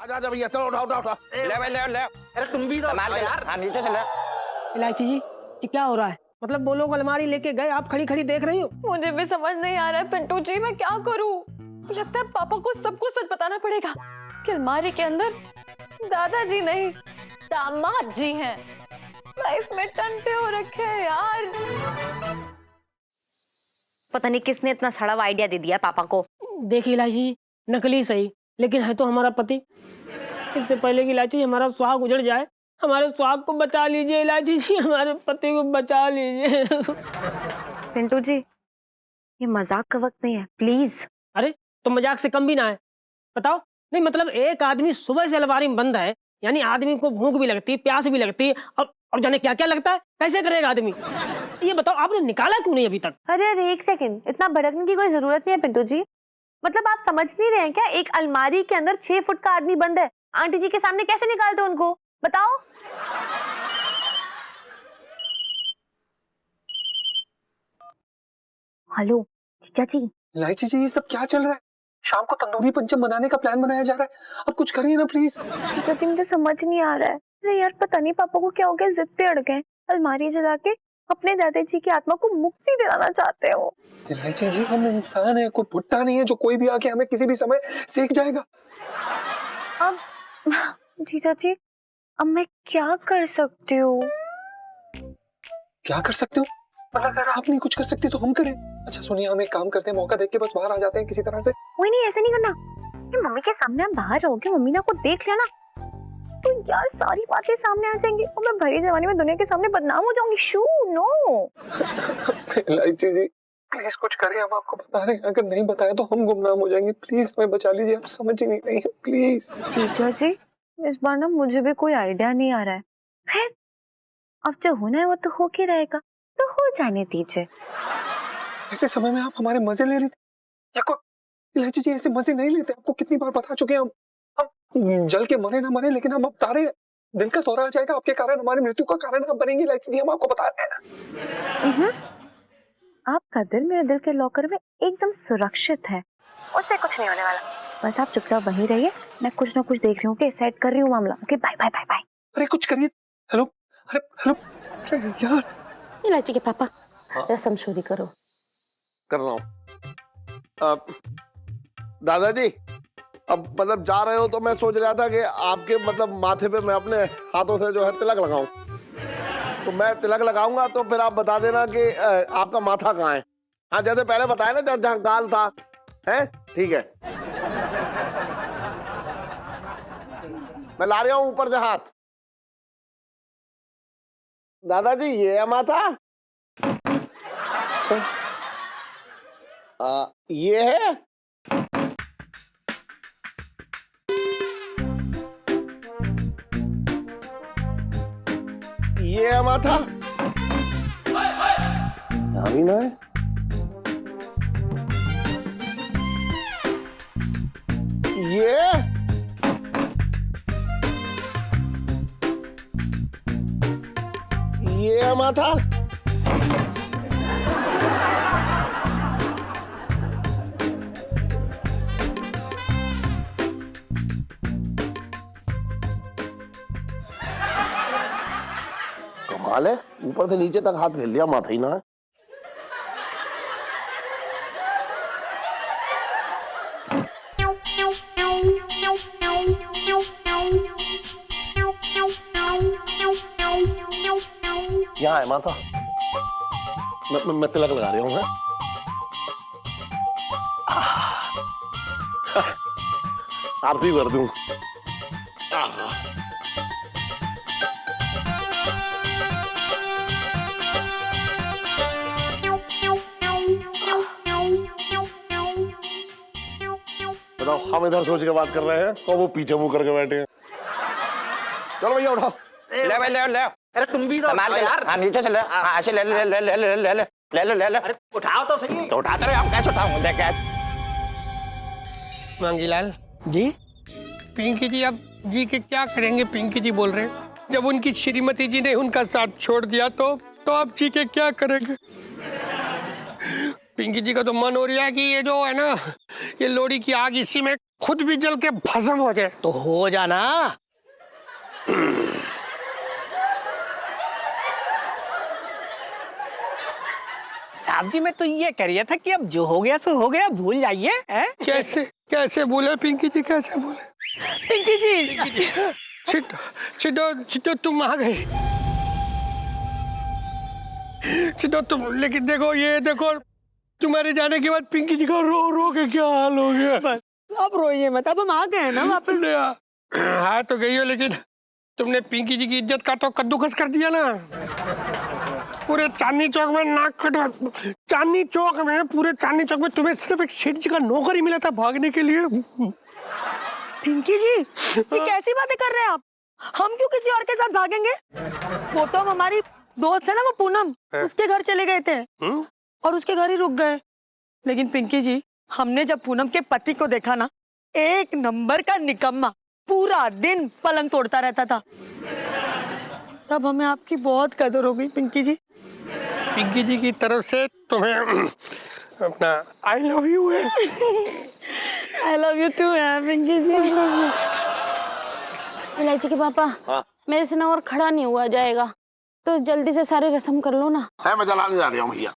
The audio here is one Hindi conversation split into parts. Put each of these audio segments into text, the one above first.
आजा आजा भैया, चलो उठाओ उठाओ उठाओ। ले भाई ले ले। अरे तुम भी तो सामान ले यार। हाँ नीचे से ले। इलायची जी क्या हो रहा है? मतलब वो लोग अलमारी लेके गए, आप खड़ी खड़ी देख रही हो? मुझे भी समझ नहीं आ रहा है पिंटू जी, मैं क्या करूं? लगता है पापा को सबको सच बताना पड़ेगा कि अलमारी के अंदर दादाजी नहीं दामाद जी हैं। लाइफ में टंटे हो रखे हैं यार। पता नहीं किसने इतना सड़ा हुआ आइडिया दे दिया पापा को। देखिए इलायची जी, नकली सही लेकिन है तो हमारा पति। इससे पहले कि इलायची हमारा सुहाग उजड़ जाए, हमारे सुहाग को बचा लीजिए इलायची जी, हमारे पति को बचा लीजिए। पिंटू जी ये मजाक का वक्त नहीं है, प्लीज। अरे तो मजाक से कम भी ना है, बताओ। नहीं मतलब एक आदमी सुबह से अलमारी में बंद है, यानी आदमी को भूख भी लगती है, प्यास भी लगती है, और जाने क्या क्या लगता है, कैसे करेगा आदमी? ये बताओ आपने निकाला क्यों नहीं अभी तक? अरे एक सेकंड, इतना भड़कने की कोई जरूरत नहीं है पिंटू जी। मतलब आप समझ नहीं रहे हैं क्या? एक अलमारी के अंदर 6 फुट का आदमी बंद है, आंटी जी के सामने कैसे निकालते उनको, बताओ? हेलो जीजा जी। इलायची जी ये सब क्या चल रहा है? शाम को तंदूरी पंचम बनाने का प्लान बनाया जा रहा है, अब कुछ करिए ना प्लीज। जीजा जी मुझे समझ नहीं आ रहा है। अरे यार पता नहीं पापा को क्या हो गया, जिद पे अड़ गए। अलमारी जला के अपने दादाजी की आत्मा को मुक्ति दिलाना चाहते हो। इलायची जी हम इंसान है, कोई भुट्टा नहीं है जो कोई भी आके हमें किसी भी समय सेक जाएगा। अब जीजा जी अब मैं क्या कर सकती हूँ? क्या कर सकते हो? मतलब अगर आप नहीं कुछ कर सकती तो हम करें। अच्छा सुनिए, हम एक काम करते हैं, मौका देख के बस बाहर आ जाते हैं किसी तरह से। कोई नहीं, ऐसा नहीं करना। ये मम्मी के सामने आप बाहर रहोगे, मम्मी ने आपको देख लिया ना तो यार सारी बातें सामने आ जाएंगी और मैं भरी जवानी में दुनिया के सामने बदनाम हो जाऊंगी। शू नो। इलायची जी प्लीज कुछ करिए, हम आपको बता रहे हैं, अगर नहीं बताया तो हम गुमनाम हो जाएंगे। प्लीज हमें बचा लीजिए, आप समझ ही नहीं रही है प्लीज। जीजा जी इस बार ना मुझे भी कोई आइडिया नहीं आ रहा है। है अब जो होना है वो तो हो के रहेगा, तो हो जाने दीजिए। ऐसे समय में आप हमारे मजे ले रही थी? इलायची जी ऐसे मजे नहीं लेते, आपको कितनी बार बता चुके हैं हम जल के मरे ना मरे, लेकिन हम अब बता रहे हैं, दिल का दौरा आ जाएगा आपके कारण, हमारी मृत्यु का कारण आप बनेंगे इलायची जी, हम आपको बता रहे हैं। आपका दिल मेरे दिल के लॉकर में एकदम सुरक्षित है, उससे कुछ नहीं होने वाला। बस आप चुपचाप वहीं रहिए, मैं कुछ ना कुछ देख रही हूँ, ओके? सेट कर रही हूँ मामला। Okay bye bye bye bye. अरे कुछ करिए। हेलो अरे हेलो यार। इलायची के पापा रसम चोरी करो। कर रहा हूँ। दादाजी अब मतलब जा रहे हो तो मैं सोच रहा था कि आपके मतलब माथे पे मैं अपने हाथों से जो है तिलक लगाऊं। तो मैं तिलक लगाऊंगा तो फिर आप बता देना कि आपका माथा कहाँ है। हाँ जैसे पहले बताया ना जहाँ गाल था, है ठीक है। मैं ला रहा हूँ ऊपर से हाथ। दादाजी ये है माथा। अच्छा ये है। ये है माथा। यहाँ भी ना है। ये है माथा। कमाल है, ऊपर से नीचे तक हाथ घेर लिया, माथा ही ना है। यहाँ है माथा। मैं तिलक लगा रहा हूँ। आरती कर दूं। बताओ, हम इधर सोच के बात कर रहे हैं और वो पीछे मुंह करके बैठे हैं। चलो भैया उठाओ। ले भाई ले ले। अरे तुम भी तो सामान ले यार। हाँ नीचे से ले। हाँ ऐसे ले ले ले ले ले ले ले ले ले ले ले। अरे उठाओ तो सही। तो उठाते रहे, हम कैसे उठाऊं? देख कैसे। मांगीलाल जी पिंकी जी अब जी के क्या करेंगे? पिंकी जी बोल रहे हैं जब उनकी श्रीमती जी ने उनका साथ छोड़ दिया तो आप जी के क्या करेंगे? पिंकी जी का तो मन हो रहा है कि ये जो है ना, ये लोहड़ी की आग इसी में खुद भी जल के भस्म हो जाए। तो हो जाना। साहब जी मैं तो ये कह रहा था कि अब जो हो गया सो हो गया, भूल जाइए। कैसे कैसे बोले पिंकी जी, कैसे बोले? पिंकी जी चिट्टो चिट्टो चिट्टो तुम आ गए। चिट्टो तुम, लेकिन देखो ये देखो, तुम्हारे जाने के बाद पिंकी जी का रो रो के क्या हाल हो गया। बस अब रोइए मत, अब हम आ गए हैं ना वापस। हाँ तो गई हो, लेकिन तुमने पिंकी जी की इज्जत का तो कद्दूकस कर दिया ना। पूरे चांदनी चौक में नाक कटवा, चांदनी चौक में, पूरे चांदनी चौक में तुम्हें सिर्फ एक सेठ जी का नौकर ही मिला था भागने के लिए। पिंकी जी ये कैसी बातें कर रहे हैं आप? हम क्यों किसी और के साथ भागेंगे? वो तो हम हमारी दोस्त है ना, वो पूनम, उसके घर चले गए थे और उसके घर ही रुक गए। लेकिन पिंकी जी हमने जब पूनम के पति को देखा ना, एक नंबर का निकम्मा, पूरा दिन पलंग तोड़ता रहता था। तब हमें आपकी बहुत कदर हो गई पिंकी जी। पिंकी जी की तरफ से तुम्हें अपना आई लव यू है। आई लव यू टू है पिंकी जी। इलायची के पापा, हाँ? मेरे से ना और खड़ा नहीं हुआ जाएगा, तो जल्दी से सारे रस्म कर लो ना। है, मैं जलाने जा रहा हूँ भैया।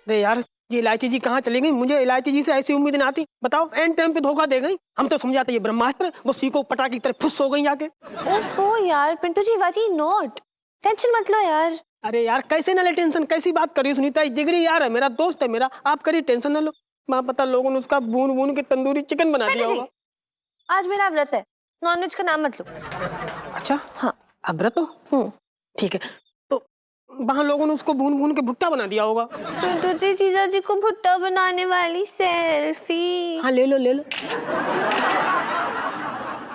अरे यार ये इलायची जी कहाँ चली गई? मुझे इलायची जी से ऐसी उम्मीद ना आती। बताओ एंड टाइम पे धोखा दे गई। हम तो समझाते ये ब्रह्मास्त्र, वो सीको पटा की तरह फुस हो गई जाके। ओफो यार Pintu ji, worry not, tension मत लो यार। अरे यार कैसे ना ले टेंशन, कैसी बात करी सुनीता, जिगरी यार है मेरा, दोस्त है मेरा, आप करिए टेंशन ना लो। माँ पता लोगों ने उसका भून भून के तंदूरी चिकन बना दिया होगा। आज मेरा व्रत है, नॉनवेज का नाम मत लो। अच्छा हाँ अब व्रत हो, ठीक है। तो वहाँ लोगों ने उसको भून भून के भुट्टा बना दिया होगा। पिंटू जी जीजा जी को भुट्टा बनाने वाली सेल्फी। हाँ ले लो ले लो।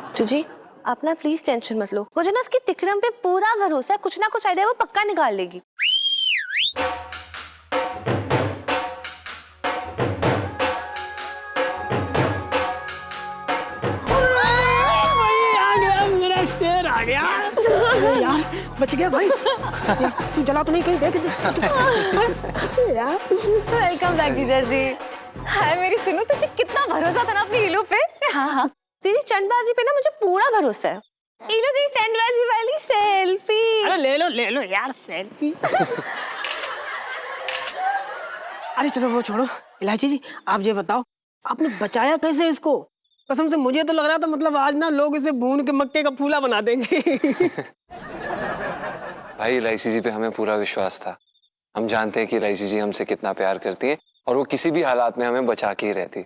पिंटू जी आप ना प्लीज टेंशन मत लो, मुझे ना उसकी तिकड़म पे पूरा भरोसा है, कुछ ना कुछ आइडिया वो पक्का निकाल लेगी। आ गया यार, बच गया भाई। तू जला तो नहीं कहीं, देख यार। वेलकम बैक जीजा जी। हाय मेरी सुनो, तुझे कितना भरोसा था ना अपनी हीलो पे। हाँ हाँ तेरी चंडबाजी पे ना मुझे पूरा भरोसा है। हीलो दी चंडबाजी वाली सेल्फी। अरे ले लो यार सेल्फी। अरे चलो वो छोड़ो, इलायची जी आप ये बताओ आपने बचाया कैसे इसको? कसम से मुझे तो लग रहा था मतलब आज ना लोग इसे भून के मक्के का फूला बना देंगे। भाई इलायची जी पे हमें पूरा विश्वास था। हम जानते हैं कि इलायची जी हमसे कितना प्यार करती है और वो किसी भी हालात में हमें बचा के ही रहती।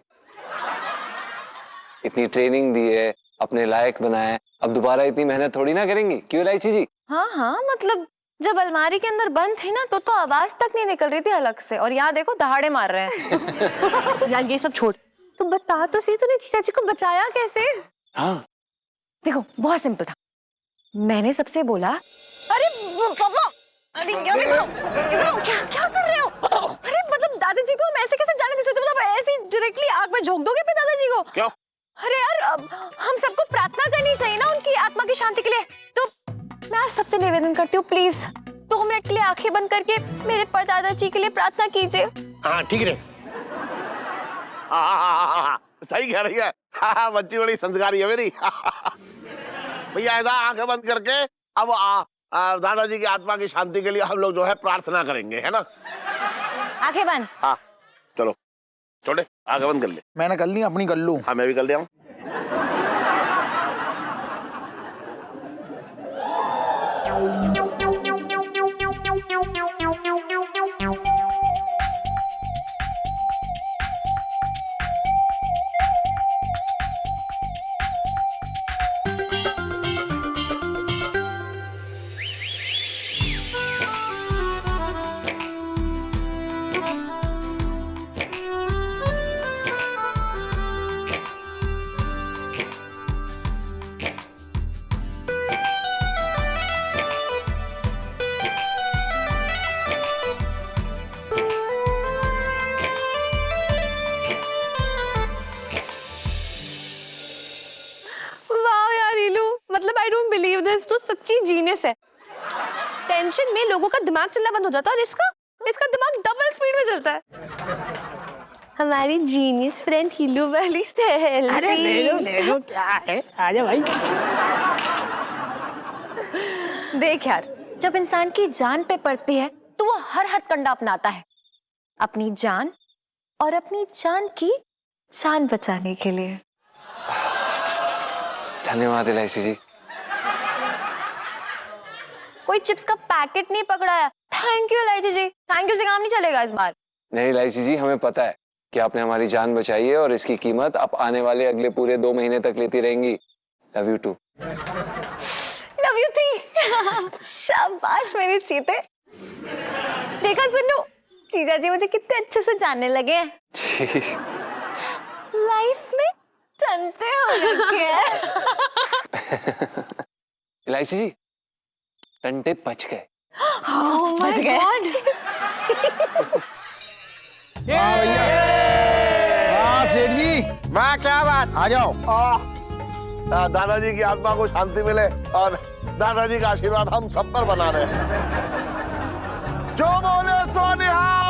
इतनी ट्रेनिंग दी है, अपने लायक बनाया है, अब दोबारा इतनी मेहनत थोड़ी ना करेंगी, क्यों इलायची जी? हाँ हाँ मतलब जब अलमारी के अंदर बंद थी ना तो आवाज तक नहीं निकल रही थी अलग से, और यहाँ देखो दहाड़े मार रहे हैं। यार ये सब छोड़, तू बता तो सही, तूने जीजा जी को बचाया कैसे? हाँ देखो बहुत सिंपल था, मैंने सबसे बोला अरे पापा, अरे इधर क्या क्या कर रहे हो? अरे मतलब दादाजी को हम ऐसे कैसे जाने दे सकते? मतलब ऐसे ही डायरेक्टली आग में झोंक दोगे फिर दादाजी को? क्यों? अरे यार अब हम सबको प्रार्थना करनी चाहिए ना उनकी आत्मा की शांति के लिए। तो मैं आप सबसे निवेदन करती हूँ प्लीज 2 मिनट के लिए आंखें बंद करके मेरे परदादा जी के लिए प्रार्थना कीजिए। हाँ ठीक है। सही कह रही है। बच्ची बड़ी संस्कारी है मेरी। भैया ऐसा आंखें बंद करके अब दादाजी की आत्मा की शांति के लिए हम लोग जो है प्रार्थना करेंगे, है ना? आंखें बंद। हाँ चलो छोटे आंखें बंद कर ले। मैंने कर ली अपनी कर लूं। हाँ मैं भी कर लिया हूँ। टेंशन में लोगों का दिमाग चलना बंद हो जाता है और इसका दिमाग डबल स्पीड में चलता है। हमारी जीनियस फ्रेंड हिलू वाली सेल्फी। अरे ले लो क्या है, आजा भाई। देख यार, जब इंसान की जान पे पड़ती है तो वो हर हथकंडा अपनाता है अपनी जान और अपनी जान की जान बचाने के लिए। धन्यवाद इलायची जी। कोई चिप्स का पैकेट नहीं पकड़ाया। थैंक यू इलायची जी, थैंक यू से काम नहीं चलेगा इस बार। नहीं इलायची जी, हमें पता है कि आपने हमारी जान बचाई है और इसकी कीमत आप आने वाले अगले पूरे 2 महीने तक लेती रहेंगी। Love you too. Love you थी। शाबाश मेरे चीते। देखा सुनो, जीजा जी मुझे कितने अच्छे से जानने लगे हैं। लाइफ में चलते हो रखे हैं। इलायची जी, टंटे बच गए। बच गए। सेठ जी, वाह क्या बात, आ जाओ। दादाजी की आत्मा को शांति मिले और दादाजी का आशीर्वाद हम सब पर बना रहे। जो बोले सो निहाल।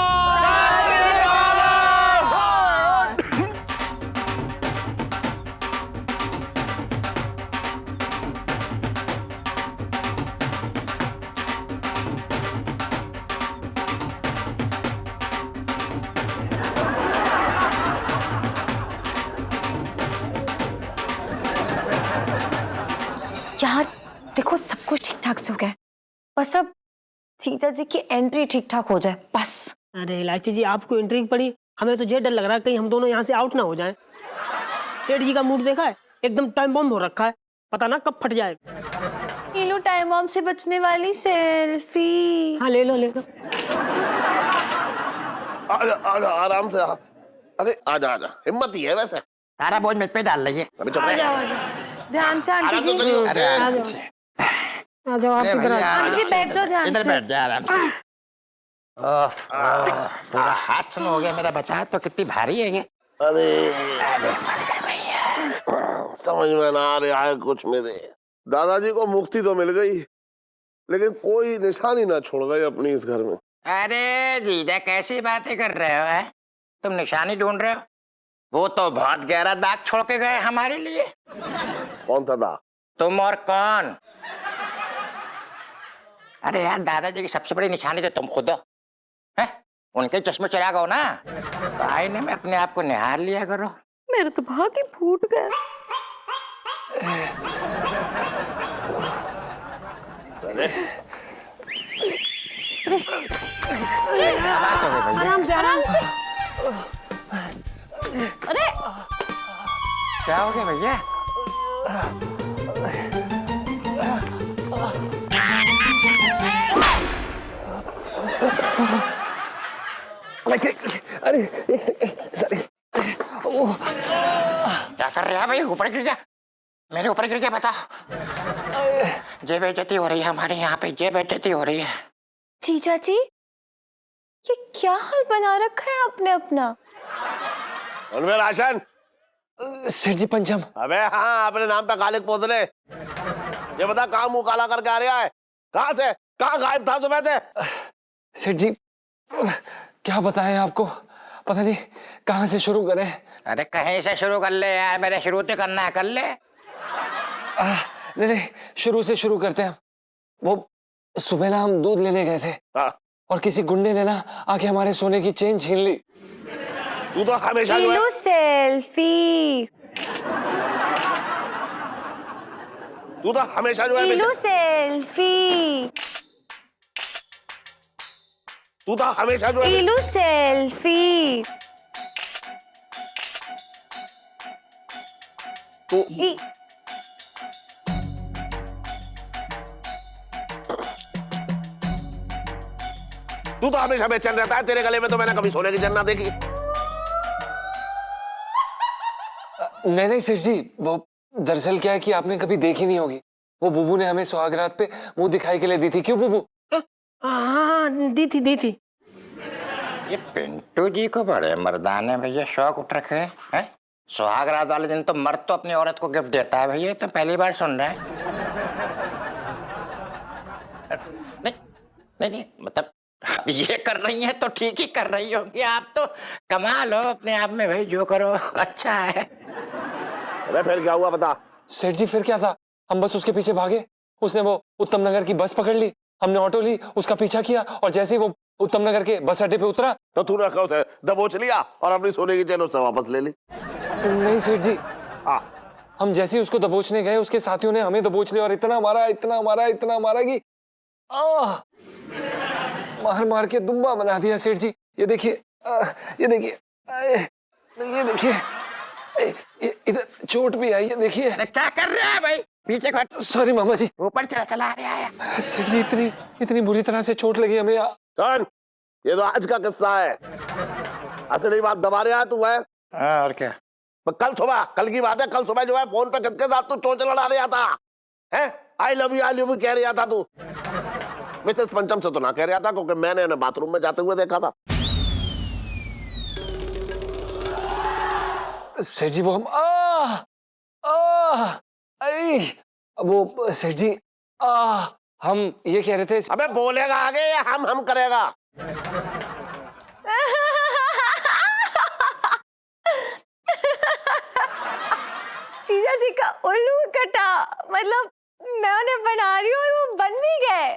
यार देखो, सब कुछ ठीक ठाक से हो गया, बस अब सीता जी की एंट्री ठीक ठाक हो जाए बस। अरे इलायची जी, आपको एंट्री पड़ी, हमें तो ये डर लग रहा है कहीं हम दोनों यहाँ से आउट ना हो जाएं। सेठ जी का मूड देखा है, एकदम टाइम बॉम्ब हो रखा है, पता ना कब फट जाए। लो टाइम बॉम्ब से बचने वाली सेल्फी। हाँ ले लो ले लो। आजा आजा आराम से। अरे आजा आजा, हिम्मत ही है वैसे। सारा बोझ मुझ पे डाल रही है। अभी चुप रहे। ध्यान से आंटी जी। अरे आ जाओ आप अरे इधर भैया, आ आंटी जी बैठ जाओ ध्यान इधर से। बैठ जा आराम से। पूरा हाथ सुन हो गया मेरा, बता तो कितनी भारी है ये। अरे भैया, समझ में ना आ रहा है कुछ मेरे। दादाजी को मुक्ति तो मिल गई, लेकिन कोई निशानी ना छोड़ गई अपनी इस घर में। अरे जीजा कैसी बातें कर रहे हो है? तुम निशानी ढूंढ रहे हो? वो तो बहुत गहरा दाग छोड़ के गए हमारे लिए। कौन था दाग? तुम और कौन? अरे यार, दादाजी की सबसे बड़ी निशानी तो तुम खुद हो, हैं? उनके चश्मे चला गए ना, तो आईने में अपने आप को निहार लिया करो। मेरा तो भाग ही फूट गया। क्या बात हो गई भैया? आराम से आराम से। अरे क्या हो गया भैया? अरे एक सेकंड, क्या कर रहे हैं भाई? ऊपर गिर गया, मेरे ऊपर गिर गया, बता। ये बेइज्जती हो रही है हमारे यहाँ पे, ये बेइज्जती हो रही है। जीजा जी, ये क्या हाल बना रखा है आपने अपना? उनमें राशन। सेठ जी पंचम। अबे हाँ, अपने नाम पे कालिक पोत ले। ये बता कहाँ मुंह काला करके आ रहा है? कहाँ से? कहाँ गायब था सुबह से? सेठ जी क्या बताएं आपको, पता नहीं कहाँ से शुरू करें। अरे कहीं से शुरू कर ले यार, मेरे शुरू तो करना है, कर ले। नहीं नहीं, शुरू से शुरू करते हैं। वो सुबह ना हम दूध लेने गए थे और किसी गुंडे ने ना आके हमारे सोने की चेन छीन ली। तू तो हमेशा जो है, सेल्फी। तू तो हमेशा जो है, सेल्फी। तू तो हमेशा जो है, सेल्फी। तू तू तो हमेशा बेचैन रहता है। तेरे गले में तो मैंने कभी सोने की चेन ना देखी। नहीं नहीं सेठ जी, वो दरअसल क्या है कि आपने कभी देखी नहीं होगी। वो बुबू ने हमें सुहागरात पे मुंह दिखाई के लिए दी थी। क्यों बुबू? हाँ दी थी। ये पिंटू जी को बड़े मर्दाने भैया शौक उठ रखे हैं। सुहागरात वाले दिन तो मर्द तो अपनी औरत को गिफ्ट देता है भैया, तो पहली बार सुन रहा है। नहीं, नहीं नहीं मतलब आप ये कर रही हैं तो ठीक ही कर रही होंगी, आप तो कमाल हो अपने आप में भाई, जो करो अच्छा है। अरे फिर क्या हुआ बता। सेठ जी फिर क्या था, हम बस उसके पीछे भागे, उसने वो उत्तम नगर की बस पकड़ ली, हमने ऑटो ली, उसका पीछा किया और जैसे ही वो उत्तम नगर के बस अड्डे पे उतरा तो तूने क्या उसे दबोच लिया और अपनी सोने की चेन उससे वापस ले ली। नहीं सेठ जी, हाँ हम जैसे ही उसको दबोचने गए उसके साथियों ने हमें दबोच लिया और इतना मारा कि मार मार के दुम्बा बना दिया सेठ जी। ये देखिए ये देखिए ये देखिए इधर चोट भी आई है, देखिए। क्या कर रहा है भाई, पीछे को सॉरी मामा जी, ऊपर चला रहा है। सेठ जी इतनी बुरी तरह से चोट लगी हमें। सुन, ये तो आज का किस्सा है, असली बात दबा रहा है तू है। और क्या, कल की बात है, कल सुबह जो है फोन पे किसके साथ तू चोच लड़ा रहा था, हैं? आई लव यू कह रहा था तू। मिसेस पंचम से तो ना कह रहा था, क्योंकि मैंने उन्हें बाथरूम में जाते हुए देखा था। सेठ जी वो हम वो सेठ जी हम ये कह रहे थे। अबे बोलेगा आगे या हम करेगा? जीजा जी का उल्लू कटा, मतलब मैं उन्हें बना रही हूँ और वो बन भी गए।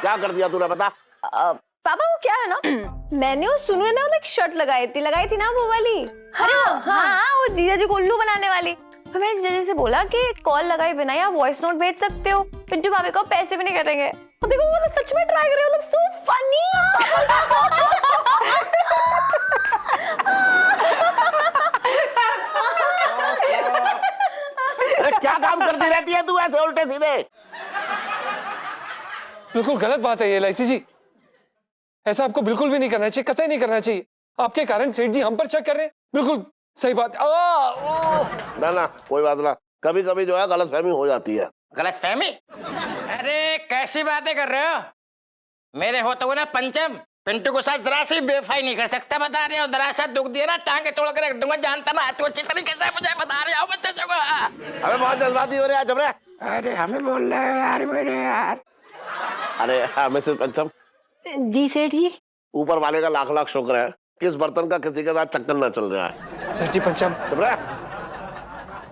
क्या कर दिया तूने बता? पापा वो क्या है ना, मैंने और सुनू ने ना एक शर्ट लगाई थी ना वो वाली। अरे हाँ, वो जीजा जी को उल्लू बनाने वाली। फिर मैंने जीजा जी से बोला कि कॉल लगाए बिना या वॉइस नोट भेज सकते हो, पिंटू भाभी को पैसे भी नहीं कटेंगे। और देखो वो मतलब सच में ट्राई कर रहे हो, मतलब सो फनी। अरे क्या काम करती रहती है तू ऐसे उल्टे सीधे? बिल्कुल गलत बात है ये एलआईसी जी, ऐसा आपको बिल्कुल भी नहीं करना चाहिए, कतई नहीं करना चाहिए। आपके कारण सेठ जी हम पर शक कर रहे हैं, बिल्कुल सही बात। ना कोई बात ना, कभी कभी जो है गलतफहमी हो जाती है। गलतफहमी? अरे कैसी बातें कर रहे हो, मेरे होते हुए ना पंचम पिंटू को साथ जरा से बेवफाई नहीं कर सकता, बता रहे हो। जरा सा दुख दिया ना टांगे तोड़ कर रख दूंगा, जानता मैं तू अच्छी तरीके से, मुझे बता रहे हो बच्चे को। अबे बहुत जज्बाती हो रहे हैं जबरे। अरे हमें बोल रहे हो यार मेरे यार। अरे मिसेस पंचम। जी सेठ जी। ऊपर वाले का लाख लाख शुक्र है, किस बर्तन का किसी के साथ चक्कर ना चल रहा है। सेठ जी पंचम जबरे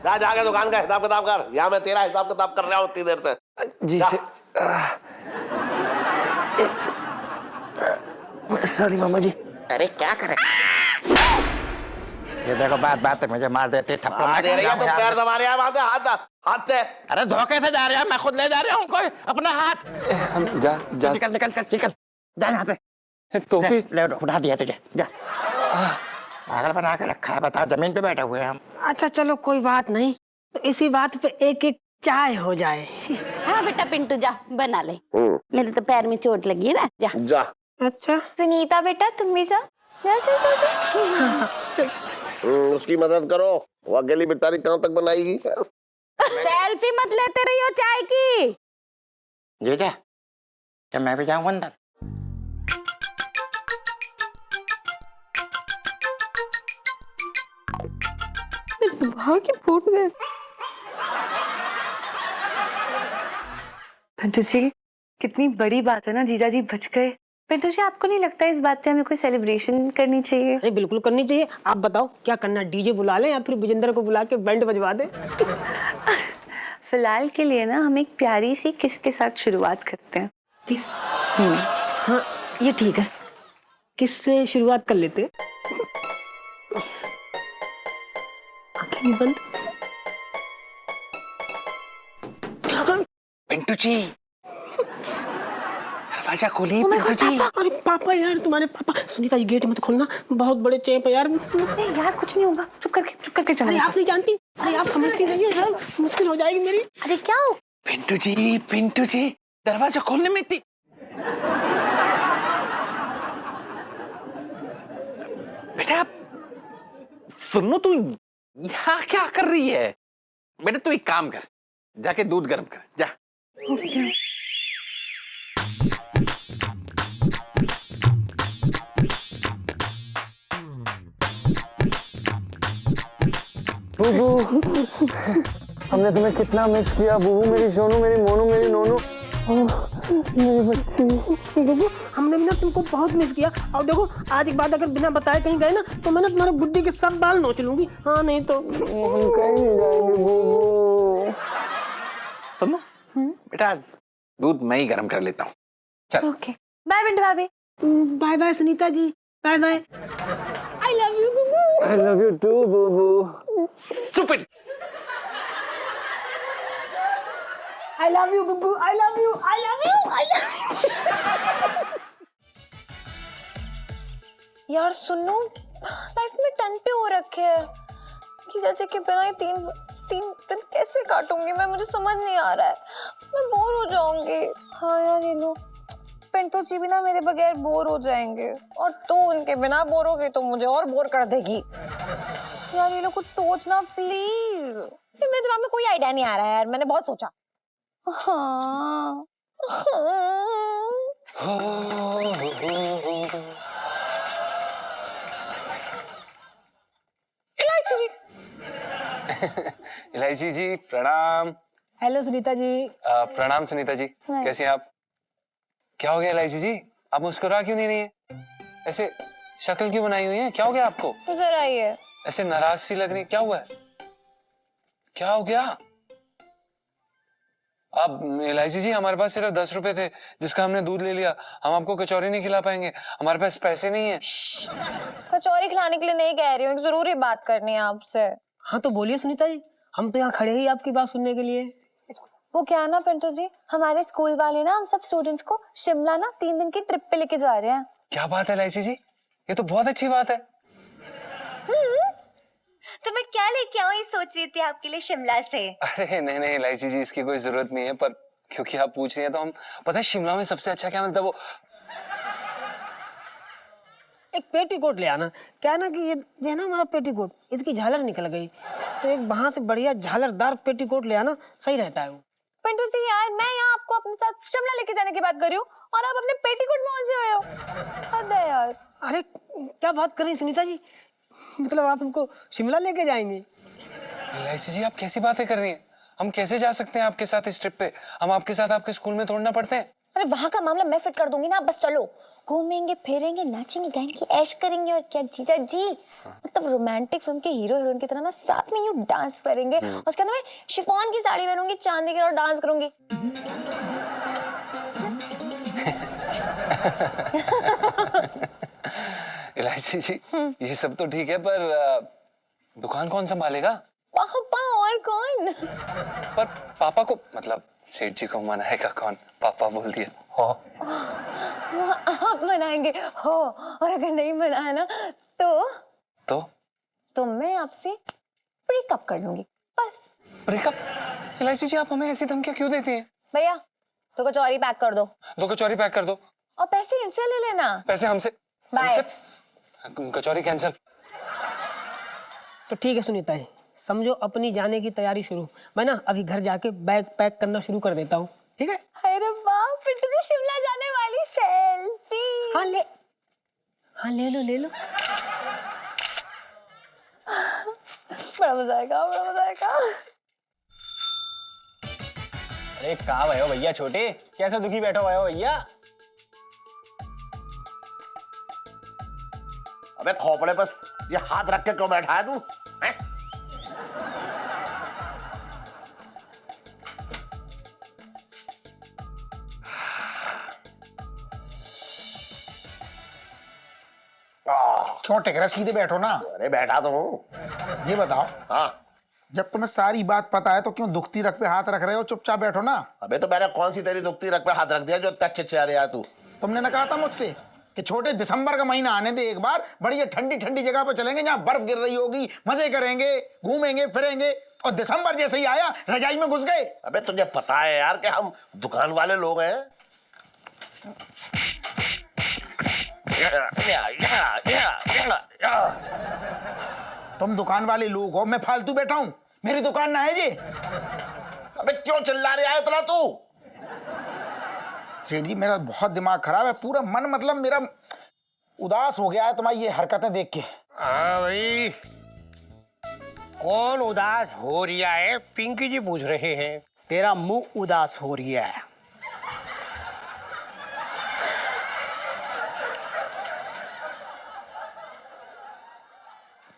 जाके दुकान का हिसाब किताब कर, यहाँ मैं तेरा हिसाब किताब कर रहा हूँ उतनी देर से। जी सॉरी मामा जी। अरे क्या करे, ये देखो बात मुझे मार देते थप्पड़ दे रही है तो पैर दबा रहा है वहां से, हाथ से। अरे धोखे से जा रहे हैं, मैं खुद ले जा रहा हूँ कोई अपना हाथ। हम जा निकल जा यहाँ से। टोपी ले उठा दिया तुझे, जा। पागल बना के रखा है, बताओ जमीन पे बैठे हुए हैं हम। अच्छा चलो कोई बात नहीं, तो इसी बात पे एक एक चाय हो जाए। हाँ बेटा पिंटू जा बना ले, मेरे तो पैर में चोट लगी है ना, जा। अच्छा सुनीता बेटा तुम भी जा। उसकी मदद करो, वो अकेली बेचारी कहाँ तक बनाएगी। सेल्फी मत लेते रहियो चाय की। जीजा क्या मैं भी जाऊँ अंदर? भाग्य फूट गए। पिंटू जी कितनी बड़ी बात है ना, जीजा जी बच गए। पिंटू जी आपको नहीं लगता इस बात पे हमें कोई सेलिब्रेशन करनी चाहिए? अरे बिल्कुल करनी चाहिए। आप बताओ क्या करना, डीजे बुला लें या फिर विजेंद्र को बुला के बैंड बजवा दें? फिलहाल के लिए ना हम एक प्यारी सी किस के साथ शुरुआत करते हैं। किस? हाँ ये ठीक है, किस से शुरुआत कर लेते हैं? आंखें भी बंद। पिंटू जी दरवाजा खोलिए। पिंटू जी। अरे पापा यार, तुम्हारे पापा। सुनीता ये गेट मत खोलना, बहुत बड़े चैंप है यार। नहीं यार कुछ नहीं होगा, चुप करके चलो। अरे आप नहीं जानती, अरे आप समझती नहीं है यार, मुश्किल हो जाएगी मेरी। अरे क्या हो? पिंटू जी दरवाजा खोलने में इतनी। बेटा सुनो, तू यहाँ क्या कर रही है? बेटा तू एक काम कर, जाके दूध गर्म कर जा। बुबू हमने तुम्हें कितना मिस किया बुबू, मेरी सोनू, मेरी मोनू, मेरी नोनू, मेरी बच्ची। बुबू हमने भी ना तुमको बहुत मिस किया। और देखो आज एक बात, अगर बिना बताए कहीं गए ना तो मैं ना तुम्हारे बुद्धि के सब बाल नोच लूंगी। हाँ नहीं तो हम कहीं नहीं जाएंगे बुबू। सुनो बेटा, दूध मैं ही गर्म कर लेता हूँ। चल। ओके बाय पिंटू भाभी। Bye bye Sunita ji, bye bye. I love you Bubu. I love you too Bubu. Stupid! I love you Bubu, I love you, I love you, I love you. यार सुनो, लाइफ में टंटे हो रखे हैं। जीजा जी के बिना ही तीन दिन कैसे काटूंगी मैं, मुझे समझ नहीं आ रहा है। मैं बोर हो जाऊंगी। हाँ यार ये लो, पिंटू जी बिना मेरे बगैर बोर हो जाएंगे, और तू उनके बिना बोर होगी तो मुझे और बोर कर देगी। यार ये लो कुछ सोचना प्लीज। मेरे दिमाग में कोई आइडिया नहीं आ रहा है यार, मैंने बहुत सोचा। हाँ इलायची जी। इलायची जी प्रणाम। हेलो सुनीता जी। प्रणाम सुनीता जी, कैसी हैं आप? क्या हो गया इलायची जी, आप मुस्कुरा क्यों नहीं रही हैं? ऐसे शक्ल क्यों बनाई हुई है, क्या हो गया आपको? इधर आइए। ऐसे नाराज सी लग रही, क्या हुआ है? क्या हो गया? आप इलायची जी, हमारे पास सिर्फ 10 रुपए थे जिसका हमने दूध ले लिया, हम आपको कचौरी नहीं खिला पाएंगे, हमारे पास पैसे नहीं है। कचौरी खिलाने के लिए नहीं कह रही हूँ, एक जरूरी बात करनी है आपसे। हाँ तो बोलिए सुनीता जी, हम तो यहाँ खड़े ही आपकी बात सुनने के लिए। वो क्या ना पिंटू जी, हमारे स्कूल वाले ना हम सब स्टूडेंट्स को शिमला ना 3 दिन की ट्रिप पे लेके जा रहे हैं। क्या बात है इलायची जी, ये तो बहुत अच्छी बात है। तो मैं क्या लेके आऊँ ये सोच रही थी आपके लिए शिमला से। अरे नहीं नहीं इलायची जी, इसकी कोई जरूरत नहीं है, पर क्योंकि आप पूछ रही हैं तो हम, पता है शिमला में सबसे अच्छा क्या मिलता है? वो एक पेटीकोट ले आना। क्या ना कि ये जो है ना हमारा पेटीकोट, इसकी झालर निकल गई, तो एक वहां से बढ़िया झालरदार पेटीकोट ले आना, सही रहता है वो। पिंटू जी यार, मैं यहाँ आपको अपने साथ शिमला लेके जाने की बात कर रही हूँ और आप अपने पेटीकोट में उलझे हुए हो। हद है यार। अरे क्या बात कर रही सुनीता जी, मतलब आप हमको शिमला लेके जाएंगे? इलायची जी आप कैसी बातें कर रही हैं? हम कैसे जा सकते हैं आपके साथ इस ट्रिप पे? हम आपके साथ आपके स्कूल में तोड़ना पड़ते हैं। अरे वहाँ का मामला मैं फिट कर दूंगी ना, आप बस चलो। घूमेंगे फिरेंगे नाचेंगे गाएंगे ऐश करेंगे, और क्या जीजा जी, मतलब रोमांटिक फिल्म के हीरो हीरोइन की तरह ना साथ में यूं डांस करेंगे। और उसके अंदर मैं शिफॉन की साड़ी पहनूंगी, चांदी की, और डांस करूंगी। इलायची जी ये सब तो ठीक है, पर दुकान कौन संभालेगा? पापा और कौन? पर पापा को, मतलब सेठ जी को मनाएगा कौन? पापा बोल दिया हो। आप मनाएंगे हो, और अगर नहीं मनाया ना तो मैं आपसे ब्रेकअप कर लूंगी, बस। ब्रेकअप? इलायची जी आप हमें ऐसी धमकियां क्यों देती हैं? भैया तो कचौरी पैक कर दो। 2 कचौरी पैक कर दो। और पैसे इनसे ले लेना। पैसे हमसे? बाय। कचौरी कैंसिल। तो ठीक है सुनीता जी, समझो अपनी जाने की तैयारी शुरू। मैं ना अभी घर जाके बैग पैक करना शुरू कर देता हूँ, ठीक है? अरे वाह, पिंटू जी शिमला जाने वाली सेल्फी। हाँ ले लो ले लो। बड़ा मजा आएगा, बड़ा मजा आएगा। अरे कहाँ भयो भैया छोटे, कैसे दुखी बैठो भयो भैया? अबे खोपड़े बस ये हाथ रख के क्यों बैठा है तू? क्यों टेक रहा, सीधे बैठो ना। अरे बैठा तो हूँ। ये बताओ, हाँ जब तुम्हें सारी बात पता है तो क्यों दुखती रख पे हाथ रख रहे हो? चुपचाप बैठो ना। अबे तो मैंने कौन सी तेरी दुखती रख पे हाथ रख दिया जो तच चिल्ला रहा तू? तुमने ना कहा था मुझसे कि छोटे दिसंबर का महीना आने दे एक बार, बढ़िया ठंडी ठंडी जगह पर चलेंगे जहाँ बर्फ गिर रही होगी, मजे करेंगे, घूमेंगे फिरेंगे। और दिसंबर जैसे ही आया रजाई में घुस गए। अबे तुझे पता है यार कि हम दुकान वाले लोग हैं। तुम दुकान वाले लोग हो, मैं फालतू बैठा हूँ? मेरी दुकान ना है ये। अबे क्यों चिल्ला रहा है इतना तू? सेठ जी मेरा बहुत दिमाग खराब है, पूरा मन मतलब मेरा उदास हो गया है तुम्हारी ये हरकतें देख के। हाँ भाई, कौन उदास हो रिया है? पिंकी जी पूछ रहे हैं। तेरा मुंह उदास हो रहा है।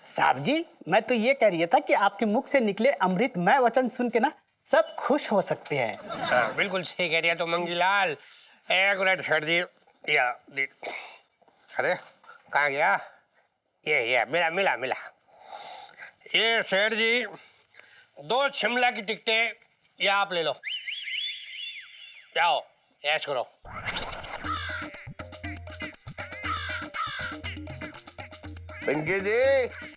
साहब जी, मैं तो ये कह रही था कि आपके मुख से निकले अमृतमय वचन सुन के ना सब खुश हो सकते हैं। हाँ, बिल्कुल सही कह रिया तो मंगीलाल। एक मिनट सेठ जी, अरे कहाँ गया? ये मिला। ये सेठ जी 2 शिमला की टिकटें ये आप ले लो, जाओ ऐश करो। पिंकी जी,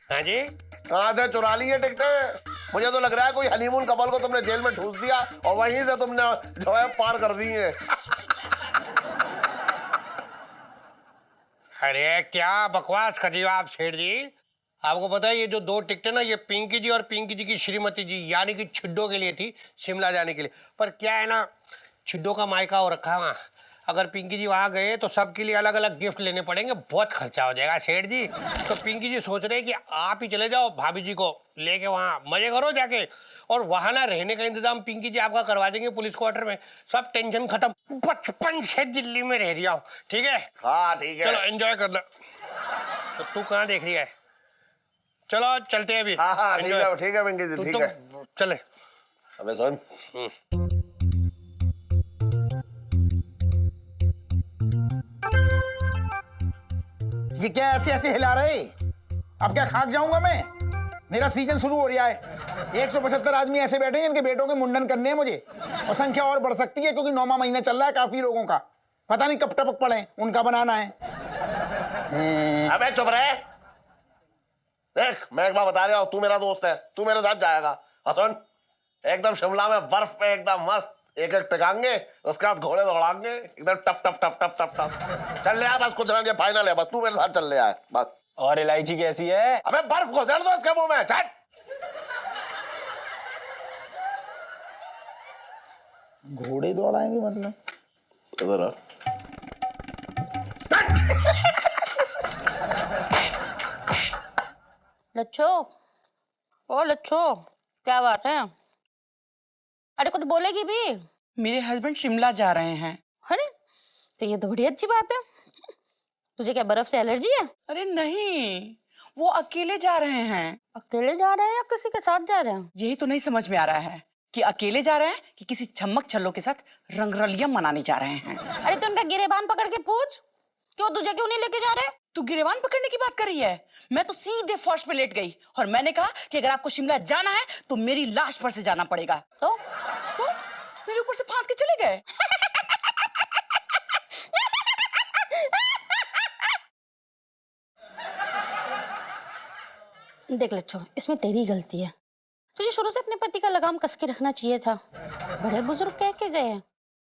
हाँ जी, कहाँ से चुरा ली है टिकटें? मुझे तो लग रहा है कोई हनीमून कपल को तुमने जेल में ठूस दिया और वहीं से तुमने जो है पार कर दी है। अरे क्या बकवास कर रही हो आप सेठ जी? आपको पता है ये जो 2 टिकटें ना, ये पिंकी जी और पिंकी जी की श्रीमती जी यानी कि छिड्डो के लिए थी, शिमला जाने के लिए। पर क्या है ना, छिड्डो का मायका हो रखा है वहाँ। अगर पिंकी जी वहाँ गए तो सबके लिए अलग अलग गिफ्ट लेने पड़ेंगे, बहुत खर्चा हो जाएगा सेठ जी। तो पिंकी जी सोच रहे हैं कि आप ही चले जाओ भाभी जी को लेके, वहाँ मजे करो जाके। और वहाँ ना रहने का इंतजाम पिंकी जी आपका करवा देंगे पुलिस क्वार्टर में। सब टेंशन खत्म। बचपन से दिल्ली में रह रही हो, ठीक है? हाँ ठीक है, चलो एंजॉय करना। तो तू कहाँ देख रही है? चलो चलते हैं अभी। हाँ Enjoy। ठीक है पिंकी जी, ठीक है। चले। अबे सुन, ये क्या ऐसे ऐसे हिला रहे? अब क्या खाक जाऊंगा मैं? मेरा सीजन शुरू हो रहा है। 175 आदमी ऐसे बैठे हैं इनके बेटों के मुंडन करने हैं मुझे, और संख्या और बढ़ सकती है क्योंकि 9वां महीना चल रहा है काफी लोगों का। पता नहीं कब टपक पड़े, उनका बनाना है। अबे चुप रहे। देख, मैं एक बार बता रहा हूँ, तू मेरा दोस्त है, तू मेरे साथ जाएगा। सुन, एकदम शिमला में बर्फ पे एकदम मस्त एक टिकाएंगे, उसके बाद घोड़े दौड़ाएंगे एकदम टप टप टप टप टप टप। चल ले आ बस, कुछ ना, ये फाइनल है, बस तू मेरे साथ चल ले आए बस। और इलायची कैसी है? अबे बर्फ घुसेड़ दो इसके मुंह में, चल। घोड़े दौड़ाएंगे मतलब? इधर आ। लच्छो, ओ लच्छो, क्या बात है? अरे कुछ बोलेगी भी? मेरे हस्बैंड शिमला जा रहे हैं। अरे तो ये तो बड़ी अच्छी बात है। तुझे क्या बर्फ से एलर्जी है? अरे नहीं, वो अकेले जा रहे हैं। अकेले जा रहे हैं या किसी के साथ जा रहे हैं? यही तो नहीं समझ में आ रहा है कि अकेले जा रहे हैं कि किसी छम्मक छल्लों के साथ रंगरलियां मनाने जा रहे हैं। अरे तो उनका गिरेबान पकड़ के पूछ, क्यों तुझे क्यों नहीं लेके जा रहे? तू गिरेबान पकड़ने की बात कर रही है? मैं तो सीधे फर्श पे लेट गई और मैंने कहा कि अगर आपको शिमला जाना है तो मेरी लाश पर से जाना पड़ेगा। तो मेरे ऊपर से फांद के चले गए। देख लच्छो, इसमें तेरी गलती है। तुझे शुरू से अपने पति का लगाम कस के रखना चाहिए था। बड़े बुजुर्ग कह के गए हैं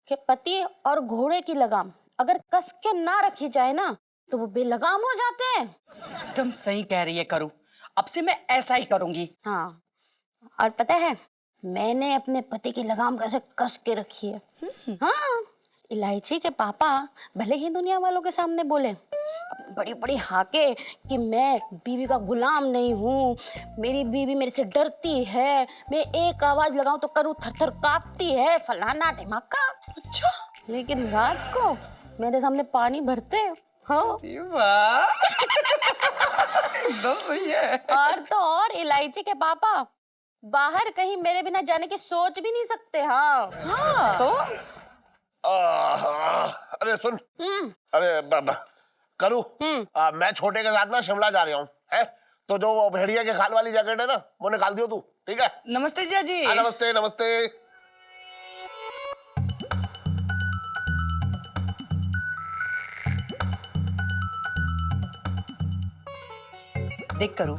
कि पति और घोड़े की लगाम अगर कस के ना रखी जाए ना तो वो बेलगाम हो जाते हैं। एकदम सही कह रही है करू, अब से मैं ऐसा ही करूंगी। हाँ, और पता है मैंने अपने पति की लगाम कैसे कस के रखी है। हाँ, इलायची के पापा भले ही दुनिया वालों के सामने बोले बड़ी बड़ी हाके कि मैं बीवी का गुलाम नहीं हूँ, मेरी बीवी मेरे से डरती है, मैं एक आवाज लगाऊं तो करूँ थर थर कांपती है, फलाना ढिमाका। अच्छा, लेकिन रात को मेरे सामने पानी भरते। हाँ वाह, एकदम सही है। और तो और इलायची के पापा बाहर कहीं मेरे बिना जाने की सोच भी नहीं सकते। हाँ, हाँ। तो अरे सुन, अरे करू, मैं छोटे के साथ ना शिमला जा रहा हूँ, है? तो जो वो भेड़िया के खाल वाली जैकेट है ना, वो निकाल दियो तू, ठीक है? नमस्ते जिया जी। नमस्ते नमस्ते। देख करो,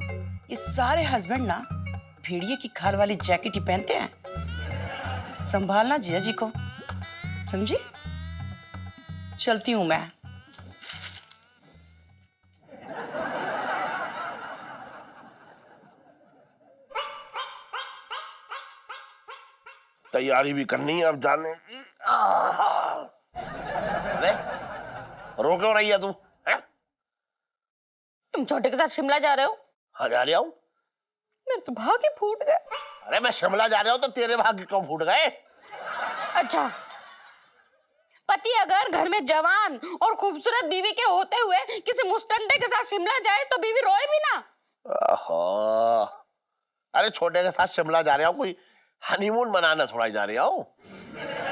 ये सारे हस्बैंड ना भेड़िए की खाल वाली जैकेट ही पहनते हैं। संभालना जिया जी को, समझी? चलती हूं मैं। तैयारी भी करनी है अब जाने की। अरे रो क्यों रही है तू? तुम छोटे के साथ शिमला जा रहे हो? हाँ जा रहा हूँ। मेरे तो भाग ही फूट गए। अरे मैं शिमला जा रहा हूँ तो तेरे भाग्य क्यों फूट गए? अच्छा, पति अगर घर में जवान और खूबसूरत बीवी के होते हुए किसी मुस्टंडे के साथ शिमला जाए तो बीवी रोए भी ना। ओहो, अरे छोटे के साथ शिमला जा रहा हूँ, कोई हनीमून मनाने थोड़ा ही जा रहा हूँ।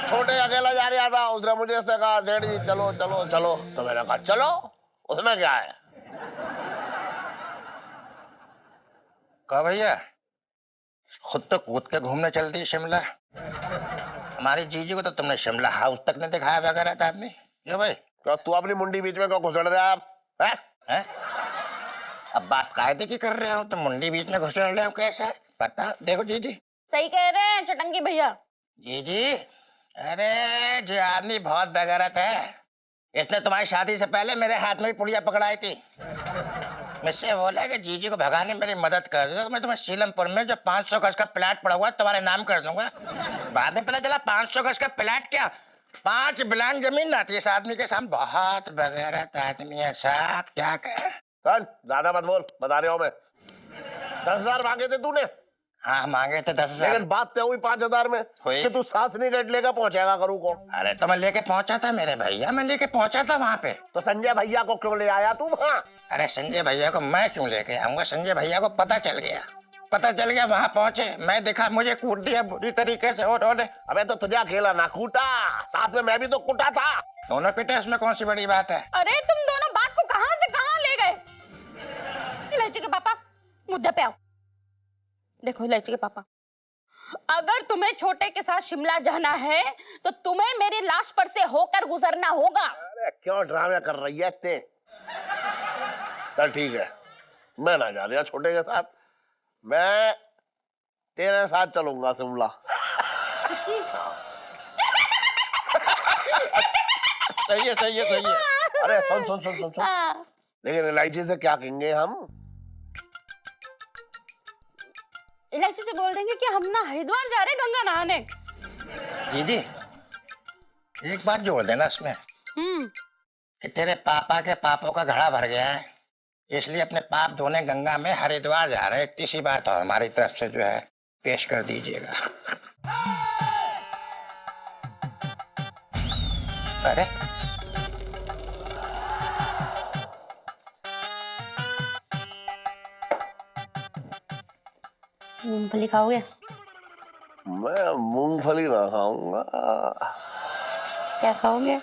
छोटे अकेला जा रहा था, उसने मुझे ऐसे कहा सेठ जी चलो चलो चलो, तो मैंने कहा चलो, उसमें क्या है। कहा भैया खुद तो कूद के घूमने चलती है शिमला। हमारी जीजी को तो तुमने शिमला हाउस तक नहीं दिखाया वगैरह आदमी। क्यों भाई? क्या तू अपनी मुंडी बीच में क्यों घुसड़ रहे आप? हैं? अब बात कायदे की कर रहे हो तो मुंडी बीच में घुसड़ रहे हो कैसा? पता देखो जीजी। सही कह रहे हैं चटंगी भैया। जीजी, अरे जो आदमी बहुत बेगैरत है, इसने तुम्हारी शादी से पहले मेरे हाथ में भी पुड़िया पकड़ाई थी। मुझसे बोला कि जीजी को भगाने में मेरी मदद कर दो, तो मैं तुम्हें सीलमपुर में जो 500 गज का प्लाट पड़ा हुआ तुम्हारे नाम कर दूंगा। बाद में पता चला 500 गज का प्लाट क्या 5 बिलान जमीन आती है इस आदमी के सामने। बहुत बेगैरत आदमी है साहब, क्या कहें। ज्यादा मत बोल, बता रहा हूँ मैं। 10,000 मांगे थे तूने? हाँ मांगे थे 10,000। लेकिन बात तो हुई 5,000 में कि तू सांस नहीं गट लेकर पहुंचेगा करूँ को। अरे तो मैं लेके पहुंचा था मेरे भैया, मैं लेके पहुंचा था वहाँ पे। तो संजय भैया को क्यों ले आया तू वहाँ? अरे संजय भैया को मैं क्यों लेके आऊंगा? संजय भैया को पता चल गया, वहाँ पहुंचे, मैं देखा मुझे कूट दिया बुरी तरीके से उन्होंने। अबे तो तुझे अकेला ना कूटा, साथ में मैं भी तो कूटा था। दोनों पिटे, इसमें कौन सी बड़ी बात है? अरे तुम दोनों बात को कहां से कहां ले गए। इलायची के पापा मुद्दे पे आओ। देखो इलायची के पापा, अगर तुम्हें छोटे के साथ शिमला जाना है तो तुम्हें मेरी लाश पर से होकर गुजरना होगा। अरे क्यों ड्रामे कर रही है ते? चल ठीक है, मैं ना जा रहा छोटे के साथ, मैं तेरे साथ चलूंगा शिमला। सही है। अरे सुन। लेकिन इलायची से क्या कहेंगे हम? इलायची से बोल देंगे कि हम ना हरिद्वार जा रहे हैं गंगा नहाने। दीदी एक बात जोड़ देना इसमें कि तेरे पापा के पापों का घड़ा भर गया है, इसलिए अपने पाप धोने गंगा में हरिद्वार जा रहे हैं। इतनी सी बात और हमारी तरफ से जो है पेश कर दीजिएगा। अरे मूंगफली खाओगे? मैं मूंगफली ना खाऊंगा। क्या खाओगे?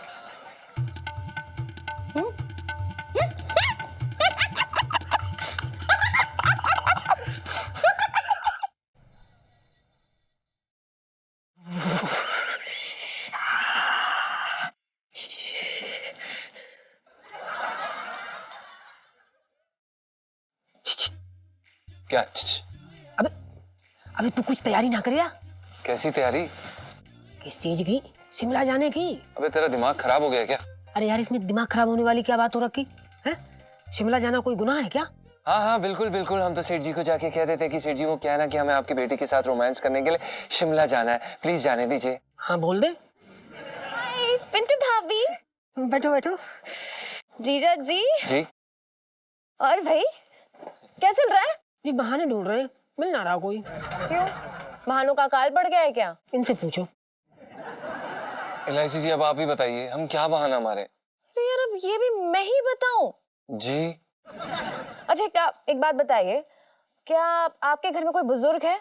क्या? अबे तू कुछ तैयारी ना करिया? कैसी तैयारी? किस चीज की? शिमला जाने की। अबे तेरा दिमाग खराब हो गया क्या? अरे यार इसमें दिमाग खराब होने वाली क्या बात हो रखी है? शिमला जाना कोई गुनाह है क्या? हाँ बिल्कुल। हम तो सेठ जी को जाके कह देते कि सेठ जी वो क्या है ना कि हमें आपकी बेटी के साथ रोमांस करने के लिए शिमला जाना है, प्लीज जाने दीजिए। हाँ बोल दे। पिंटू भाभी, बैठो। जीजा जी। और भाई क्या चल रहा है? ये बहाने ढूंढ रहे हैं, मिल ना रहा कोई। क्यों, बहानों का काल पड़ गया है क्या? इनसे पूछो। इलायची जी अब आप ही बताइए, हम क्या बहाना मारे? अरे यार अब ये भी मैं ही बताऊं? जी। अच्छा क्या, एक बात बताइए, क्या आपके घर में कोई बुजुर्ग है?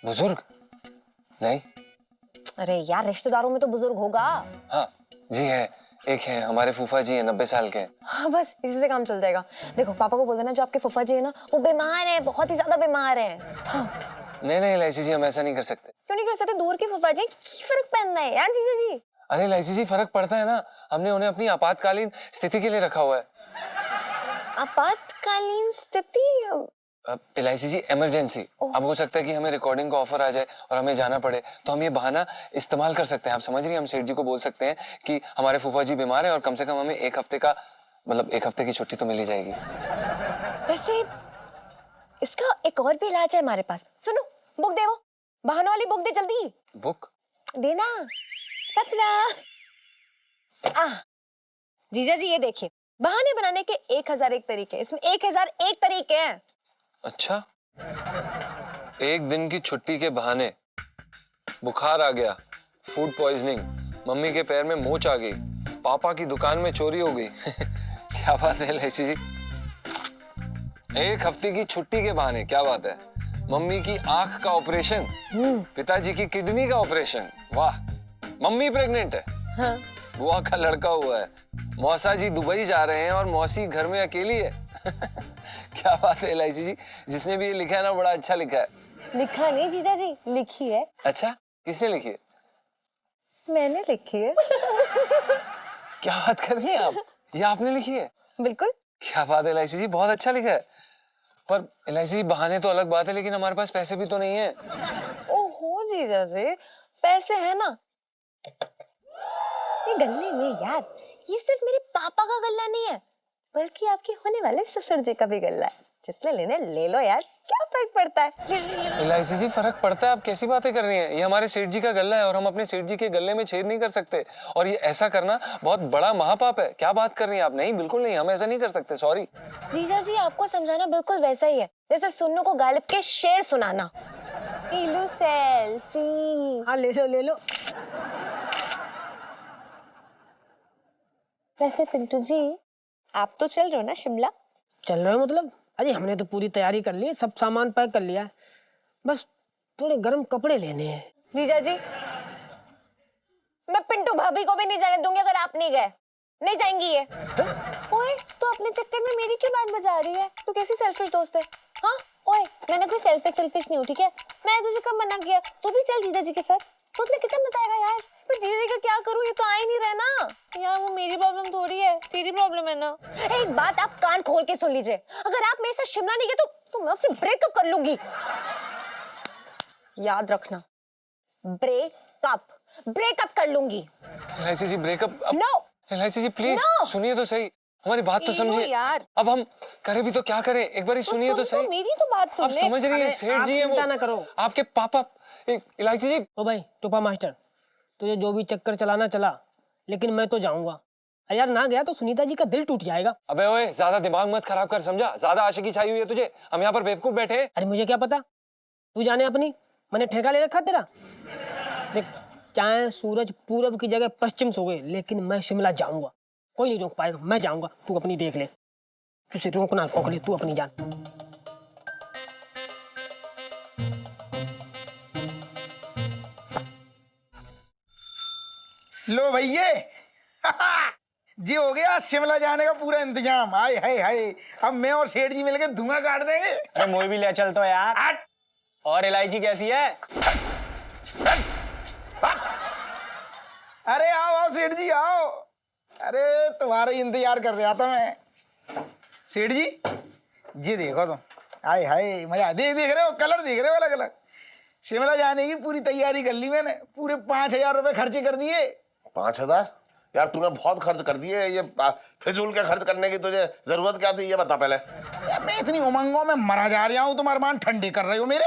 बुजुर्ग? नहीं। अरे यार रिश्तेदारों में तो बुजुर्ग होगा। हाँ जी है, एक है, हमारे फूफा जी है, 90 साल के। हाँ बस इसी से काम चल जाएगा। देखो पापा को बोल देना जो आपके फूफा जी है ना वो बीमार है, बहुत ही ज्यादा बीमार है। हाँ। नहीं इलायची जी हम ऐसा नहीं कर सकते। क्यों नहीं कर सकते? दूर के फूफा जी, की फर्क पड़ना है यार जीजा जी। अरे इलायची जी फर्क पड़ता है ना, हमने उन्हें अपनी आपातकालीन स्थिति के लिए रखा हुआ है। आपातकालीन स्थिति? इलायची जी इमरजेंसी। अब हो सकता है कि हमें रिकॉर्डिंग का ऑफर आ जाए और हमें जाना पड़े, तो हम ये बहाना इस्तेमाल कर सकते हैं। आप समझ रही हैं? हम सेठ जी को बोल सकते हैं कि हमारे फूफा जी बीमार है और कम से कम हमें एक हफ्ते की छुट्टी तो मिल ही जाएगी। वैसे इसका एक और भी इलाज है हमारे पास। सुनो, बुक दे, वो बहानों वाली बुक दे जल्दी। बुक देना। जीजा जी ये देखिए, बहाने बनाने के 1001 तरीके, इसमें 1001 तरीके हैं। अच्छा एक दिन की छुट्टी के बहाने बुखार आ गया, फूड पॉइजनिंग, मम्मी के पैर में मोच आ गई, पापा की दुकान में चोरी हो गई। क्या बात है इलायची जी, एक हफ्ते की छुट्टी के बहाने, क्या बात है। मम्मी की आंख का ऑपरेशन, पिताजी की किडनी का ऑपरेशन, वाह। मम्मी प्रेग्नेंट है, हाँ। बुआ का लड़का हुआ है, मौसा जी दुबई जा रहे हैं और मौसी घर में अकेली है। क्या बात है इलायची जी, जिसने भी ये लिखा है ना बड़ा अच्छा लिखा है। लिखा नहीं जीजा जी, लिखी है। अच्छा, किसने लिखी है? मैंने लिखी है। क्या बात कर रही हैं आप, ये आपने लिखी है? बिल्कुल। क्या बात है इलायची जी, बहुत अच्छा लिखा है। पर इलायची जी, बहाने तो अलग बात है, लेकिन हमारे पास पैसे भी तो नहीं है। ओहो जीजा जी, पैसे है ना ये गल्ले में यार। ये सिर्फ मेरे पापा का गल्ला नहीं है, बल्कि आपके होने वाले ससुर जी का भी गल्ला है। जितने लेने ले लो यार, क्या फर्क पड़ता है। इलायची जी, फर्क पड़ता है, आप कैसी बातें कर रही हैं? ये हमारे सेठ जी का गल्ला है और हम अपने सेठ जी के गले में छेद नहीं कर सकते, और ये ऐसा करना बहुत बड़ा महापाप है। क्या बात कर रही हैं आप? नहीं, बिल्कुल नहीं, हम ऐसा नहीं कर सकते, सॉरी। जीजा जी, आपको समझाना बिल्कुल वैसा ही है जैसे सुन्नू को गालिब के शेर सुनाना। लो सेल्फी। हाँ ले लो ले लो। वैसे पिंटू जी, आप तो चल रहे हो ना शिमला? चल रहे हो मतलब? अरे हमने तो पूरी तैयारी कर ली है, सब सामान पैक कर लिया है, बस थोड़े गर्म कपड़े लेने हैं। जीजा जी, मैं पिंटू भाभी को भी नहीं जाने दूंगी अगर आप नहीं गए। नहीं जाएंगी ये। ओए, तो अपने चक्कर में मेरी क्यों बात बजा रही है? तू कैसी सेल्फिश दोस्त है? हाँ ओए, मैंने कोई सेल्फिश नहीं हूँ, ठीक है? मैं तुझे कब मना किया? तू भी चल जीजा जी के साथ, सोचने कितना मजा आएगा यार। पर जीजा जी का क्या करूँ, ये तो आ ही नहीं रहा ना यार। वो मेरी प्रॉब्लम थोड़ी है, तेरी प्रॉब्लम है ना। एक बात आप कान खोल के सुन लीजिए, अगर आप मेरे साथ शिमला नहीं गए तो मैं आपसे ब्रेकअप कर लूंगी। याद रखना, ब्रेकअप कर लूंगी। इलायची जी, ब्रेकअप? नो। इलायची जी प्लीज सुनिए तो सही, हमारी बात तो समझिए यार। अब हम करें भी तो क्या करें, एक बार सुनिए तो सही। मेरी तो बात सुन आप ले। समझ रही हैं, सेठ जी हैं वो, चिंता ना करो। आपके पापा। इलायची जी, ओ भाई टोपा मास्टर, तुझे जो भी चक्कर चलाना चला, लेकिन मैं तो जाऊंगा। यार ना गया तो सुनीता जी का दिल टूट जाएगा। अबे ओए, ज्यादा दिमाग मत खराब कर, समझा? ज्यादा आशिकी छाई हुई है तुझे, हम यहाँ पर बेवकूफ बैठे हैं। अरे मुझे क्या पता, तू जाने अपनी, मैंने ठेका ले रखा तेरा। देख, चाहे सूरज पूरब की जगह पश्चिम सो गए, लेकिन मैं शिमला जाऊंगा। कोई नहीं रोक पाएगा, मैं जाऊंगा, तू अपनी देख ले, तुझे रोकना रोक ले, तू अपनी जान। लो भैया, जी हो गया शिमला जाने का पूरा इंतजाम। हाय हाय हाय, अब मैं और सेठ जी मिलकर धुआं काट देंगे। अरे मोई भी ले चल तो यार। और इलायची कैसी है? अरे आओ आओ सेठ जी आओ। अरे तुम्हारा इंतजार कर रहा था मैं। सेठ जी, जी देखो तुम, हाय हाय मजा, देख रहे हो, कलर देख रहे हो अलग अलग। शिमला जाने की पूरी तैयारी कर ली मैंने, पूरे 5,000 रुपए खर्चे कर दिए। 5,000? यार तूने बहुत खर्च कर दिए, ये फिजूल के खर्च करने की तुझे जरूरत क्या थी, ये बता पहले। यार मैं इतनी उमंगों में मरा जा रहा हूँ, तुम अरमान ठंडे कर रहे हो मेरे।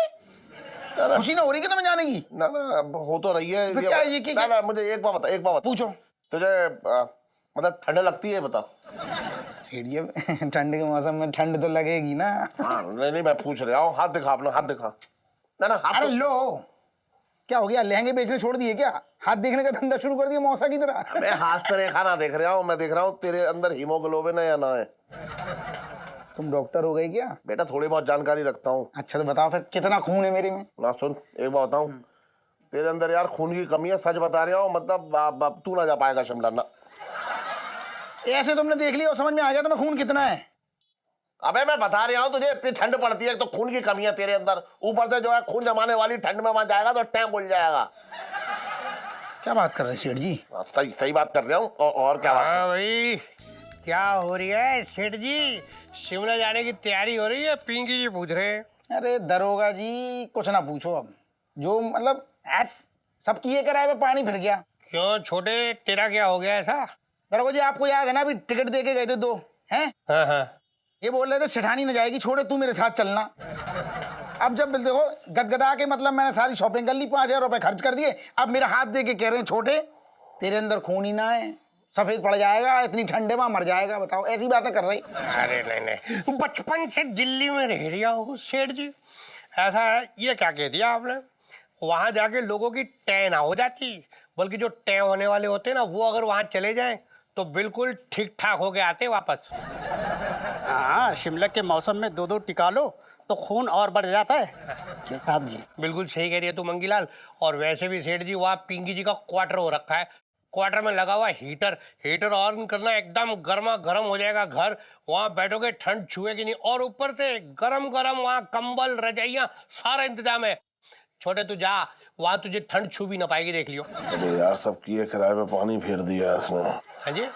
खुशी ना हो रही कि तुम्हें जाने की? ना ना, हो तो रही है। क्या ये ना ना, मुझे एक बात बता, पूछो। तुझे मतलब ठंड लगती है, बता। सेठ जी, ठंड के मौसम में ठंड तो लगेगी ना। हाँ, नहीं मैं पूछ रहा हूँ, हाथ दिखा अपना, हाथ दिखा। ना ना, हाथ। अरे लो, क्या हो गया, लहंगे बेचने छोड़ दिए क्या? हाथ देखने का धंधा शुरू कर दिया मौसा की तरह। मैं हस्तरेखा ना देख रहा हूँ, मैं देख रहा हूँ तेरे अंदर हीमोग्लोबिन है या ना है। तुम डॉक्टर हो गए क्या? बेटा थोड़ी बहुत जानकारी रखता हूँ। अच्छा तो बताओ फिर, कितना खून है मेरे में? ना सुन, एक बात बताऊँ, तेरे अंदर यार खून की कमी है, सच बता रहा हूँ। मतलब तू ना जा पाएगा शिमला ना। ऐसे तुमने देख लिया और समझ में आ गया तुम्हें खून कितना है? अबे मैं बता रहा हूँ तुझे, इतनी ठंड पड़ती है तो खून की कमी है तेरे अंदर, ऊपर से जो है खून जमाने वाली ठंड में वहां जाएगा तो टैंक खुल जाएगा। क्या बात कर रहे हैं सेठ जी? सही सही बात कर रहा हूँ। और क्या बात? हाँ भाई, क्या हो रही है सेठ जी? शिमला जाने की तैयारी हो रही है? पिंकी जी पूछ रहे हैं। अरे दरोगा जी, कुछ ना पूछो, अब जो मतलब सब किए कराए में पानी फिर गया। क्यों छोटे, तेरा क्या हो गया ऐसा? दरोगा जी, आपको याद है ना, अभी टिकट दे के गए थे 2 हैं? हाँ हाँ। ये बोल रहे थे सेठानी न जाएगी, छोड़े तू मेरे साथ चलना। अब जब देखो गदगदा के, मतलब मैंने सारी शॉपिंग कर ली, 5,000 रुपए खर्च कर दिए, अब मेरा हाथ दे के कह रहे हैं छोटे तेरे अंदर खून ही ना है, सफेद पड़ जाएगा, इतनी ठंडे में मर जाएगा। बताओ, ऐसी बातें कर रही? अरे नहीं नहीं, बचपन से दिल्ली में रह रहा हो सेठ जी, ऐसा है, ये क्या कह दिया आपने? वहां जाके लोगों की टै ना हो जाती, बल्कि जो टै होने वाले होते हैं ना, वो अगर वहां चले जाएं तो बिल्कुल ठीक ठाक होके आते वापस। हाँ, शिमला के मौसम में 2-2 टिका लो तो खून और बढ़ जाता है साहब जी। बिल्कुल सही कह रही है तू मंगीलाल। और वैसे भी सेठ जी, वहाँ पिंकी जी का क्वार्टर हो रखा है, क्वार्टर में लगा हुआ हीटर, हीटर ऑन करना, एकदम गर्मा गर्म हो जाएगा घर। वहाँ बैठोगे ठंड छुएगी नहीं, और ऊपर से गरम गरम वहाँ कंबल रजाइयाँ सारा इंतजाम है। छोटे तू जा, वहाँ तुझे ठंड छू भी ना पाएगी, देख लियो। अरे यार, सब किए किराए पे पानी फेर दिया इसने। हाँ जी,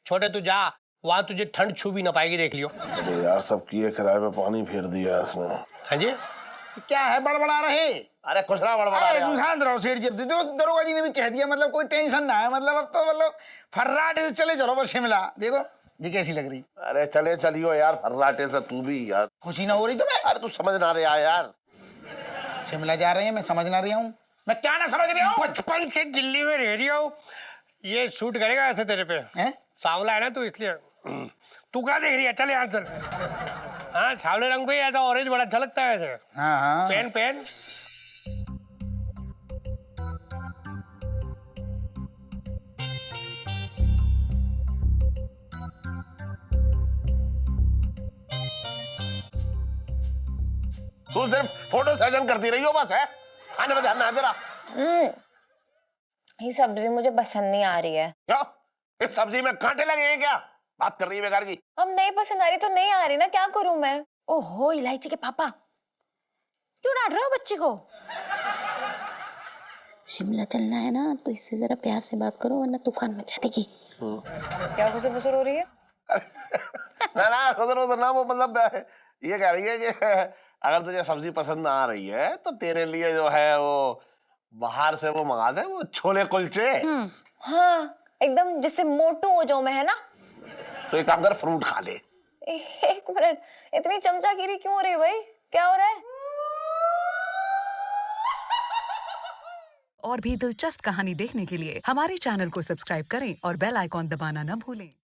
छोटे तू जा, वहाँ तुझे ठंड छू भी ना पाएगी, देख लियो। अरे यार, सब किए किराए पे पानी फेर दिया इसने। हाँ जी, तो क्या है बड़बड़ा रहे? अरे कुछ ना बड़बड़ा अरे रहा। तुम शांत रहो सेठ जी। दरोगा जी ने भी कह दिया, मतलब कोई टेंशन ना है। मतलब अब तो मतलब फर्राटे से चले चलो बस शिमला। देखो जी कैसी लग रही। अरे चले चलियो यार, फर्राटे से तू भी यार। खुशी ना हो रही तुम्हें? अरे तू समझ ना रहा यार। शिमला जा रहे हैं, मैं समझ ना रही हूँ। मैं क्या ना समझ रही हूँ? बचपन से दिल्ली में रह रही हूँ, ये सूट करेगा ऐसे तेरे पे? हैं? सांवला है ना तू, इसलिए। तू क्या देख रही है? चल यहाँ चल। हाँ, सांवले रंग पे ऐसा ऑरेंज बड़ा अच्छा लगता है वैसे। हाँ हाँ। Pen pen. तू सिर्फ फोटो सेशन करती रही हो बस, है? खाने में ध्यान ना दे रहा। ये सब्जी मुझे पसंद नहीं आ रही है। क्या इस सब्जी में कांटे लगे हैं क्या? बात कर रही है बेकार की। अब नहीं पसंद आ रही तो नहीं आ रही ना, क्या करूं मैं? ओहो, इलायची के पापा, क्यों डांट रहे हो बच्ची को? शिमला चलना है ना, तो इससे जरा प्यार से बात करो, वरना तूफान मचा देगी। क्या खुसर फुसर हो रही है? ना खुद ना, वो मतलब ये कह रही है कि अगर तुझे सब्जी पसंद ना आ रही है तो तेरे लिए जो है वो बाहर से वो मंगा दे, वो छोले कुलचे। हाँ, एकदम जिससे मोटू हो जाऊं मैं, है ना? तो एक काम कर, फ्रूट खा ले। एक मिनट, इतनी चमचागिरी क्यों हो रही है भाई? क्या हो रहा है? और भी दिलचस्प कहानी देखने के लिए हमारे चैनल को सब्सक्राइब करें और बेल आइकॉन दबाना न भूलें।